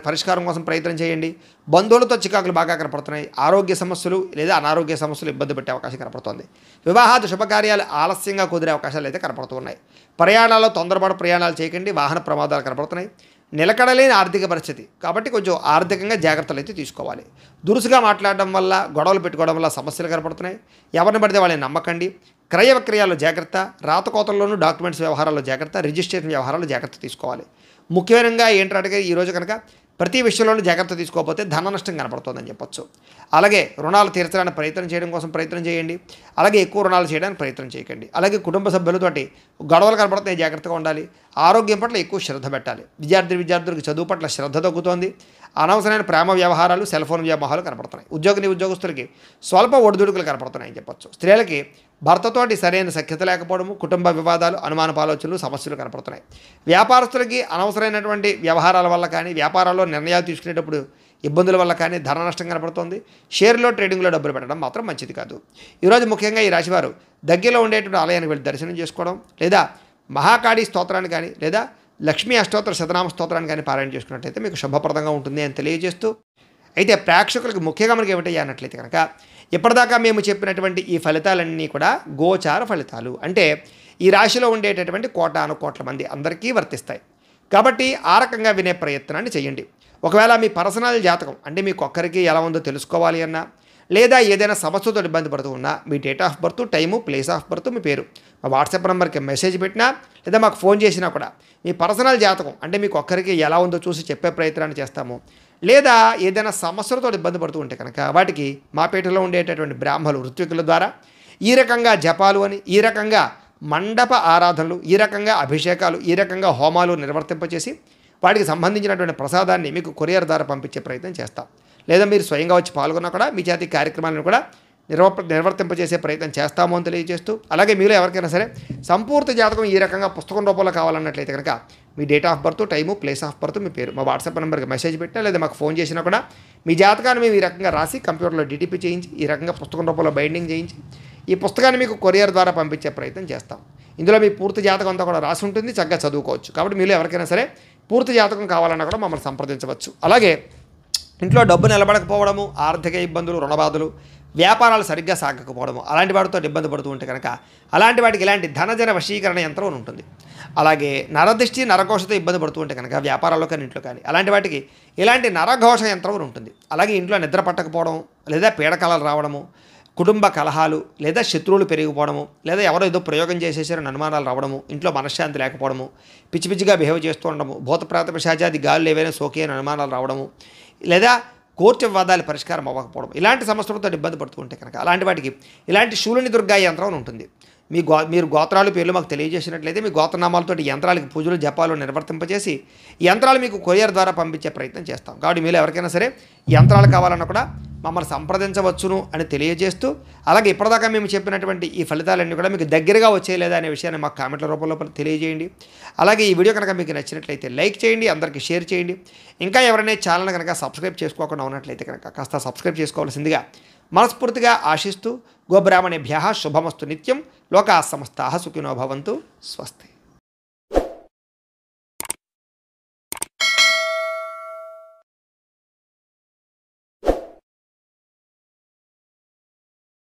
పరిష్కారం కోసం ప్రయత్నం చేయండి. బంధువులతో చికాకులు బాగా కనపడుతున్నాయి. ఆరోగ్య సమస్యలు లేదా అనారోగ్య సమస్యలు ఇబ్బంది పెట్టే అవకాశం కనపడుతుంది. వివాహాది శుభకార్యాలు ఆలస్యంగా కుదిరే అవకాశాలు అయితే కనపడుతున్నాయి. ప్రయాణాల్లో తొందరపాటు ప్రయాణాలు చేయకండి. వాహన ప్రమాదాలు కనపడుతున్నాయి. నిలకడలేని ఆర్థిక పరిస్థితి కాబట్టి కొంచెం ఆర్థికంగా జాగ్రత్తలు అయితే తీసుకోవాలి. దురుసుగా మాట్లాడడం వల్ల, గొడవలు పెట్టుకోవడం వల్ల సమస్యలు కనపడుతున్నాయి. ఎవరిని పడితే వాళ్ళని నమ్మకండి. క్రయ విక్రయాల్లో జాగ్రత్త. రాతకోతల్లోనూ డాక్యుమెంట్స్ వ్యవహారాల్లో జాగ్రత్త. రిజిస్ట్రేషన్ వ్యవహారాల్లో జాగ్రత్త తీసుకోవాలి. ముఖ్యంగా ఏంటంటే ఈరోజు కనుక ప్రతి విషయంలోనూ జాగ్రత్త తీసుకోకపోతే ధన నష్టం కనపడుతుందని చెప్పొచ్చు. అలాగే రుణాలు తీర్చడానికి ప్రయత్నం చేయడం కోసం ప్రయత్నం చేయండి. అలాగే ఎక్కువ రుణాలు చేయడానికి ప్రయత్నం చేయకండి. అలాగే కుటుంబ సభ్యులతోటి గొడవలు కనపడితే జాగ్రత్తగా ఉండాలి. ఆరోగ్యం పట్ల ఎక్కువ శ్రద్ధ పెట్టాలి. విద్యార్థులకు చదువు పట్ల శ్రద్ధ తగ్గుతోంది. అనవసరమైన ప్రేమ వ్యవహారాలు, సెల్ ఫోన్ వ్యామోహాలు కనపడుతున్నాయి. ఉద్యోగస్తులకి స్వల్ప ఒడిదుడుకులు కనపడుతున్నాయని చెప్పొచ్చు. స్త్రీలకి భర్తతోటి సరైన సఖ్యత లేకపోవడము, కుటుంబ వివాదాలు, అనుమానపు ఆలోచనలు, సమస్యలు కనపడుతున్నాయి. వ్యాపారస్తులకి అనవసరమైనటువంటి వ్యవహారాల వల్ల కానీ, వ్యాపారాల్లో నిర్ణయాలు తీసుకునేటప్పుడు ఇబ్బందుల వల్ల కానీ ధన నష్టం కనపడుతుంది. షేర్లో, ట్రేడింగ్లో డబ్బులు పెట్టడం మాత్రం మంచిది కాదు. ఈరోజు ముఖ్యంగా ఈ రాశివారు దగ్గరలో ఉండేటువంటి ఆలయానికి వెళ్ళి దర్శనం చేసుకోవడం, లేదా మహాకాళీ స్తోత్రాన్ని కానీ, లేదా లక్ష్మీ అష్టోత్తర శతనామ స్తోత్రాన్ని కానీ పారాయణ చేసుకున్నట్లయితే మీకు శుభప్రదంగా ఉంటుంది అని తెలియజేస్తూ, అయితే ప్రేక్షకులకు ముఖ్యంగా మనకి ఏమిటయ్యా అన్నట్లయితే కనుక ఇప్పటిదాకా మేము చెప్పినటువంటి ఈ ఫలితాలన్నీ కూడా గోచార ఫలితాలు. అంటే ఈ రాశిలో ఉండేటటువంటి కోటాను కోట్ల మంది అందరికీ వర్తిస్తాయి. కాబట్టి ఆ రకంగా వినే ప్రయత్నాన్ని చేయండి. ఒకవేళ మీ పర్సనల్ జాతకం అంటే మీకు ఒక్కరికి ఎలా ఉందో తెలుసుకోవాలి అన్నా, లేదా ఏదైనా సమస్యతో ఇబ్బంది పడుతూ ఉన్నా మీ date of birth, time, place of birth, మీ పేరు మా వాట్సాప్ నెంబర్కి మెసేజ్ పెట్టినా లేదా మాకు ఫోన్ చేసినా కూడా మీ పర్సనల్ జాతకం అంటే మీకు ఒక్కరికి ఎలా ఉందో చూసి చెప్పే ప్రయత్నాన్ని చేస్తాము. లేదా ఏదైనా సమస్యలతో ఇబ్బంది పడుతూ ఉంటే కనుక వాటికి మా పేటలో ఉండేటటువంటి బ్రాహ్మలు, ఋత్వికుల ద్వారా ఈ రకంగా జపాలు అని, ఈ రకంగా మండప ఆరాధనలు, ఈ రకంగా అభిషేకాలు, ఈ రకంగా హోమాలు నిర్వర్తింపచేసి వాటికి సంబంధించినటువంటి ప్రసాదాన్ని మీకు కొరియర్ ద్వారా పంపించే ప్రయత్నం చేస్తాం. లేదా మీరు స్వయంగా వచ్చి పాల్గొన్నా కూడా మీ చేతి కార్యక్రమాలను కూడా నిర్వర్తింపజేసే ప్రయత్నం చేస్తాము అని తెలియజేస్తూ, అలాగే మీలో ఎవరికైనా సరే సంపూర్తి జాతకం ఈ రకంగా పుస్తకం రూపంలో కావాలన్నట్లయితే కనుక మీ date of birth, time, place of birth, మీ పేరు మా వాట్సాప్ నెంబర్కి మెసేజ్ పెట్టినా లేదా మాకు ఫోన్ చేసినా కూడా మీ జాతకాన్ని మేము ఈ రకంగా రాసి కంప్యూటర్లో డిటిపి చేయించి ఈ రకంగా పుస్తకం రూపంలో బైండింగ్ చేయించి ఈ పుస్తకాన్ని మీకు కొరియర్ ద్వారా పంపించే ప్రయత్నం చేస్తాం. ఇందులో మీ పూర్తి జాతకం అంతా కూడా రాసి ఉంటుంది, చక్కగా చదువుకోవచ్చు. కాబట్టి మీలో ఎవరికైనా సరే పూర్తి జాతకం కావాలన్నా కూడా మమ్మల్ని సంప్రదించవచ్చు. అలాగే ఇంట్లో డబ్బు నిలబడకపోవడము, ఆర్థిక ఇబ్బందులు, రుణబాధలు, వ్యాపారాలు సరిగ్గా సాగకపోవడము, అలాంటి వాటితో ఇబ్బంది పడుతూ ఉంటే కనుక అలాంటి వాటికి ఇలాంటి ధనజన వశీకరణ యంత్రం ఉంటుంది. అలాగే నరదృష్టి, నరఘోషతో ఇబ్బంది పడుతూ ఉంటే కనుక వ్యాపారాల్లో కానీ ఇంట్లో కానీ అలాంటి వాటికి ఇలాంటి నరఘోష యంత్రం ఉంటుంది. అలాగే ఇంట్లో నిద్ర పట్టకపోవడం, లేదా పీడకలలు రావడము, కుటుంబ కలహాలు, లేదా శత్రువులు పెరిగిపోవడము, లేదా ఎవరో ఏదో ప్రయోగం చేసేసారని అనుమానాలు రావడము, ఇంట్లో మనశ్శాంతి లేకపోవడము, పిచ్చి పిచ్చిగా బిహేవ్ చేస్తూ ఉండడము, భూత ప్రేత పిశాచాది గాలులు ఏవైనా సోకి అని అనుమానాలు రావడము, లేదా కోర్టు వివాదాలు పరిష్కారం అవ్వకపోవడం, ఇలాంటి సమస్యలతో ఇబ్బంది పడుతూ ఉంటే కనుక అలాంటి వాటికి ఇలాంటి శూలిని దుర్గా యంత్రం ఉంటుంది. మీరు గోత్రాలు పేర్లు మాకు తెలియజేసినట్లయితే మీ గోత్రనామాలతో యంత్రాలకి పూజలు జపాలు నిర్వర్తింపజేసి యంత్రాలు మీకు కొరియర్ ద్వారా పంపించే ప్రయత్నం చేస్తాం. కాబట్టి మీరు ఎవరికైనా సరే యంత్రాలు కావాలన్నా కూడా మమ్మల్ని సంప్రదించవచ్చును అని తెలియజేస్తూ, అలాగే ఇప్పటిదాకా మేము చెప్పినటువంటి ఈ ఫలితాలన్నీ కూడా మీకు దగ్గరగా వచ్చేయలేదా అనే విషయాన్ని మాకు కామెంట్ల రూపంలో తెలియజేయండి. అలాగే ఈ వీడియో కనుక మీకు నచ్చినట్లయితే లైక్ చేయండి, అందరికీ షేర్ చేయండి. ఇంకా ఎవరైనా ఛానల్ కనుక సబ్స్క్రైబ్ చేసుకోకుండా ఉన్నట్లయితే కనుక కాస్త సబ్స్క్రైబ్ చేసుకోవాల్సిందిగా మనస్ఫూర్తిగా ఆశిస్తూ, గోబ్రాహ్మణేభ్యః శుభమస్తు నిత్యం, లోకాః సమస్తాః సుఖినో భవంతు. స్వస్తి.